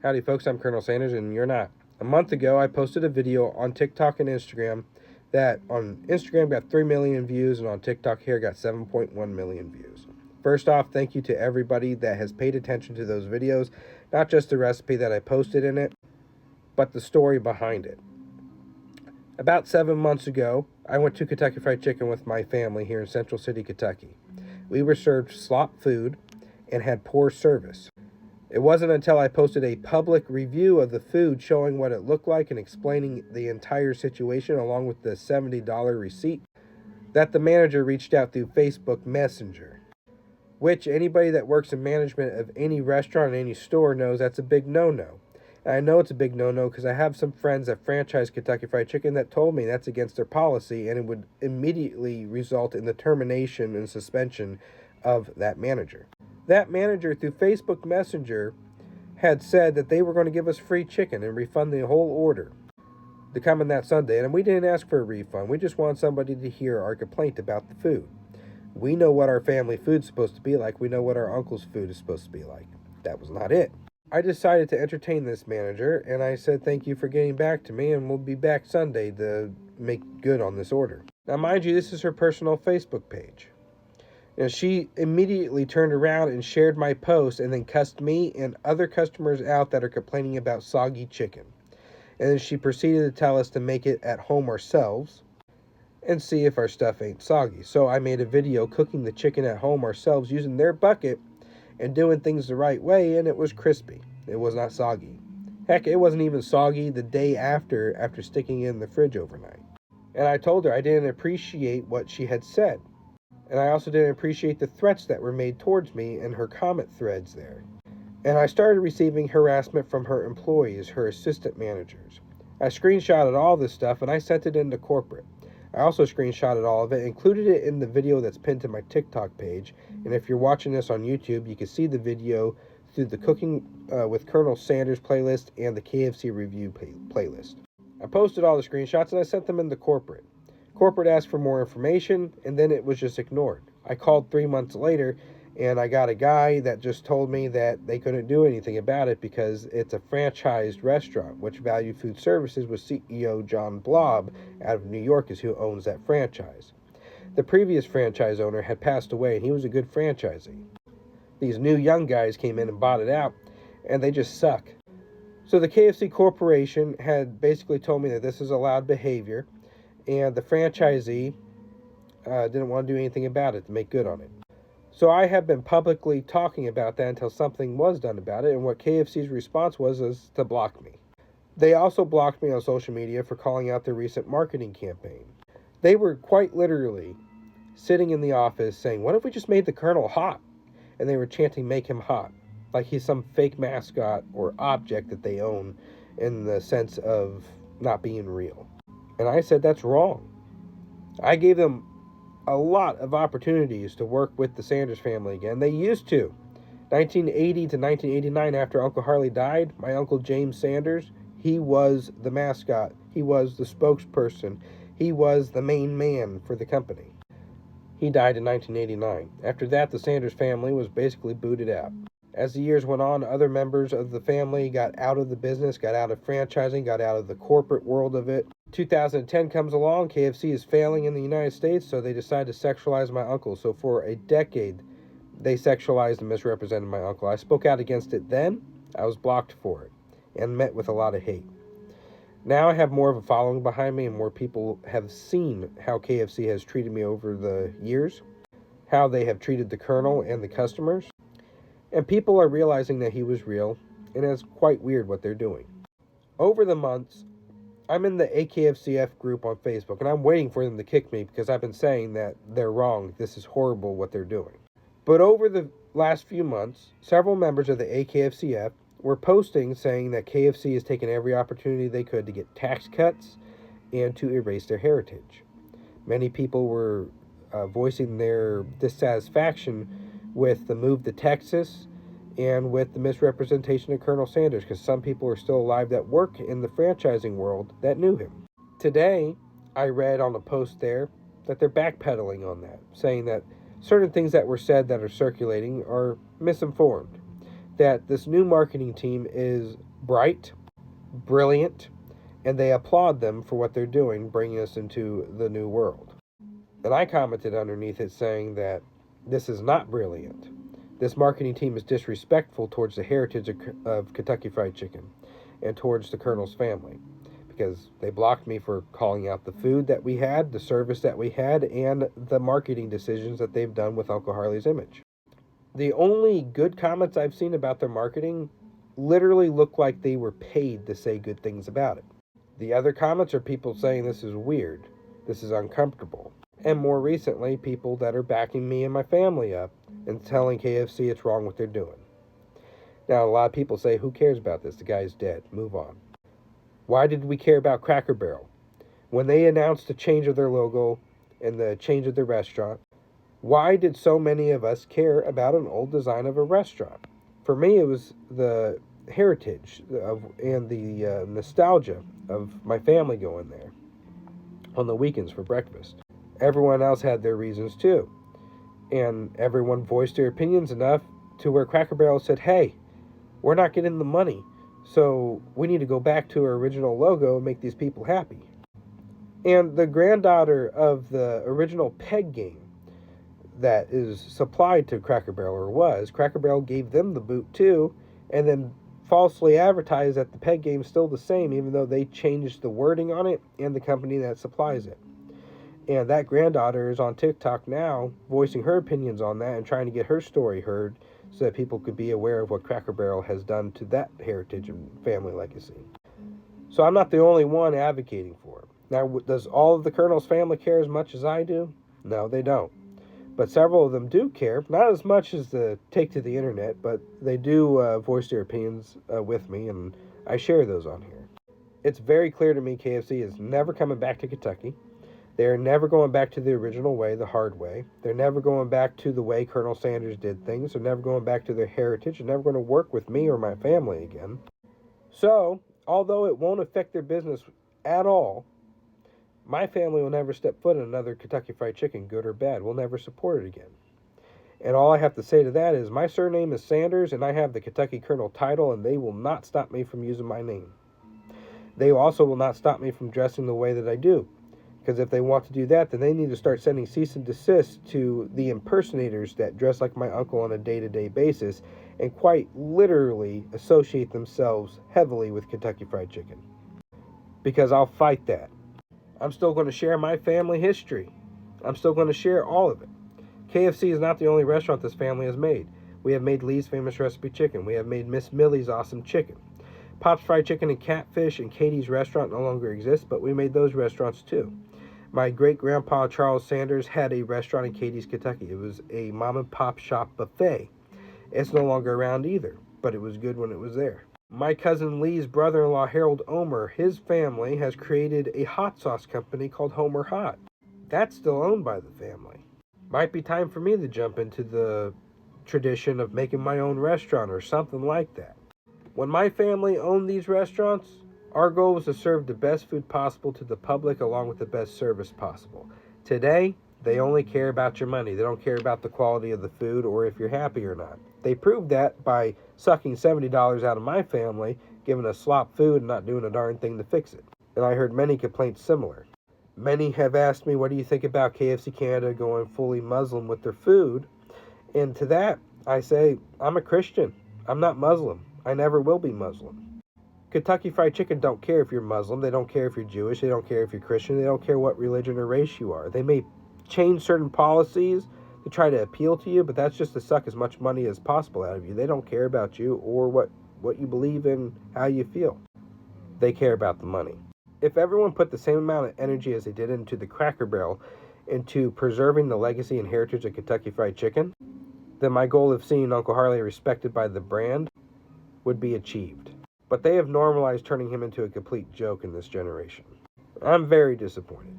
Howdy folks, I'm Colonel Sanders and you're not. A month ago I posted a video on TikTok and Instagram that on Instagram got 3 million views and on TikTok here got 7.1 million views. First off, thank you to everybody that has paid attention to those videos, not just the recipe that I posted in it, but the story behind it. About 7 months ago, I went to Kentucky Fried Chicken with my family here in Central City, Kentucky. We were served slop food and had poor service. It wasn't until I posted a public review of the food showing what it looked like and explaining the entire situation along with the $70 receipt that the manager reached out through Facebook Messenger, which anybody that works in management of any restaurant or any store knows that's a big no-no. And I know it's a big no-no because I have some friends that franchise Kentucky Fried Chicken that told me that's against their policy and it would immediately result in the termination and suspension of that manager. That manager, through Facebook Messenger, had said that they were going to give us free chicken and refund the whole order to come in that Sunday. And we didn't ask for a refund. We just wanted somebody to hear our complaint about the food. We know what our family food's supposed to be like. We know what our uncle's food is supposed to be like. That was not it. I decided to entertain this manager, and I said thank you for getting back to me, and we'll be back Sunday to make good on this order. Now, mind you, this is her personal Facebook page. She immediately turned around and shared my post and then cussed me and other customers out that are complaining about soggy chicken. And then she proceeded to tell us to make it at home ourselves and see if our stuff ain't soggy. So I made a video cooking the chicken at home ourselves using their bucket and doing things the right way, and it was crispy. It was not soggy. Heck, it wasn't even soggy the day after sticking it in the fridge overnight. And I told her I didn't appreciate what she had said. And I also didn't appreciate the threats that were made towards me in her comment threads there. And I started receiving harassment from her employees, her assistant managers. I screenshotted all this stuff and I sent it into corporate. I also screenshotted all of it, included it in the video that's pinned to my TikTok page. And if you're watching this on YouTube, you can see the video through the Cooking with Colonel Sanders playlist and the KFC review playlist. I posted all the screenshots and I sent them into corporate. Corporate asked for more information, and then it was just ignored. I called 3 months later, and I got a guy that just told me that they couldn't do anything about it because it's a franchised restaurant, which Value Food Services with CEO John Blob out of New York is who owns that franchise. The previous franchise owner had passed away, and he was a good franchisee. These new young guys came in and bought it out, and they just suck. So the KFC Corporation had basically told me that this is allowed behavior, and the franchisee didn't want to do anything about it to make good on it. So I have been publicly talking about that until something was done about it, and what KFC's response was to block me. They also blocked me on social media for calling out their recent marketing campaign. They were quite literally sitting in the office saying, "What if we just made the Colonel hot?" And they were chanting, "Make him hot," like he's some fake mascot or object that they own in the sense of not being real. And I said that's wrong. I gave them a lot of opportunities to work with the Sanders family again. They used to. 1980 to 1989, after Uncle Harley died, my Uncle James Sanders, he was the mascot. He was the spokesperson. He was the main man for the company. He died in 1989. After that, the Sanders family was basically booted out. As the years went on, other members of the family got out of the business, got out of franchising, got out of the corporate world of it. 2010 comes along, KFC is failing in the United States, so they decide to sexualize my uncle. So for a decade, they sexualized and misrepresented my uncle. I spoke out against it then. I was blocked for it and met with a lot of hate. Now I have more of a following behind me and more people have seen how KFC has treated me over the years, how they have treated the Colonel and the customers. And people are realizing that he was real, and it's quite weird what they're doing. Over the months, I'm in the AKFCF group on Facebook, and I'm waiting for them to kick me because I've been saying that they're wrong. This is horrible what they're doing. But over the last few months, several members of the AKFCF were posting saying that KFC has taken every opportunity they could to get tax cuts and to erase their heritage. Many people were voicing their dissatisfaction with the move to Texas and with the misrepresentation of Colonel Sanders, because some people are still alive that work in the franchising world that knew him. Today, I read on a post there that they're backpedaling on that, saying that certain things that were said that are circulating are misinformed. that this new marketing team is bright, brilliant, and they applaud them for what they're doing, bringing us into the new world. And I commented underneath it saying that this is not brilliant. This marketing team is disrespectful towards the heritage of Kentucky Fried Chicken and towards the Colonel's family, because they blocked me for calling out the food that we had, the service that we had, and the marketing decisions that they've done with Uncle Harley's image. The only good comments I've seen about their marketing literally look like they were paid to say good things about it. The other comments are people saying this is weird, this is uncomfortable, and more recently, people that are backing me and my family up and telling KFC it's wrong what they're doing. Now, a lot of people say, who cares about this? The guy's dead. Move on. Why did we care about Cracker Barrel? When they announced the change of their logo and the change of their restaurant, why did so many of us care about an old design of a restaurant? For me, it was the heritage and the nostalgia of my family going there on the weekends for breakfast. Everyone else had their reasons too. And everyone voiced their opinions enough to where Cracker Barrel said, hey, we're not getting the money, so we need to go back to our original logo and make these people happy. And the granddaughter of the original Peg game that is supplied to Cracker Barrel, or was, Cracker Barrel gave them the boot too, and then falsely advertised that the Peg game's still the same, even though they changed the wording on it and the company that supplies it. And that granddaughter is on TikTok now, voicing her opinions on that and trying to get her story heard so that people could be aware of what Cracker Barrel has done to that heritage and family legacy. So I'm not the only one advocating for it. Now, does all of the Colonel's family care as much as I do? No, they don't. But several of them do care, not as much as the take to the internet, but they do voice their opinions with me, and I share those on here. It's very clear to me KFC is never coming back to Kentucky. They're never going back to the original way, the hard way. They're never going back to the way Colonel Sanders did things. They're never going back to their heritage. They're never going to work with me or my family again. So, although it won't affect their business at all, my family will never step foot in another Kentucky Fried Chicken, good or bad. We'll never support it again. And all I have to say to that is my surname is Sanders, and I have the Kentucky Colonel title, and they will not stop me from using my name. They also will not stop me from dressing the way that I do. Because if they want to do that, then they need to start sending cease and desist to the impersonators that dress like my uncle on a day-to-day basis and quite literally associate themselves heavily with Kentucky Fried Chicken. Because I'll fight that. I'm still going to share my family history. I'm still going to share all of it. KFC is not the only restaurant this family has made. We have made Lee's Famous Recipe Chicken. We have made Miss Millie's Awesome Chicken. Pop's Fried Chicken and Catfish and Katie's Restaurant no longer exist, but we made those restaurants too. My great-grandpa Charles Sanders had a restaurant in Katie's, Kentucky. It was a mom-and-pop shop buffet. It's no longer around either, but it was good when it was there. My cousin Lee's brother-in-law Harold Omer, his family has created a hot sauce company called Homer Hot. That's still owned by the family. Might be time for me to jump into the tradition of making my own restaurant or something like that. When my family owned these restaurants, our goal was to serve the best food possible to the public along with the best service possible. Today, they only care about your money. They don't care about the quality of the food or if you're happy or not. They proved that by sucking $70 out of my family, giving us slop food and not doing a darn thing to fix it. And I heard many complaints similar. Many have asked me, what do you think about KFC Canada going fully Muslim with their food? And to that, I say, I'm a Christian. I'm not Muslim. I never will be Muslim. Kentucky Fried Chicken don't care if you're Muslim. They don't care if you're Jewish. They don't care if you're Christian. They don't care what religion or race you are. They may change certain policies to try to appeal to you, but that's just to suck as much money as possible out of you. They don't care about you or what you believe in, how you feel. They care about the money. If everyone put the same amount of energy as they did into the Cracker Barrel into preserving the legacy and heritage of Kentucky Fried Chicken, then my goal of seeing Uncle Harley respected by the brand would be achieved. But they have normalized turning him into a complete joke in this generation. I'm very disappointed.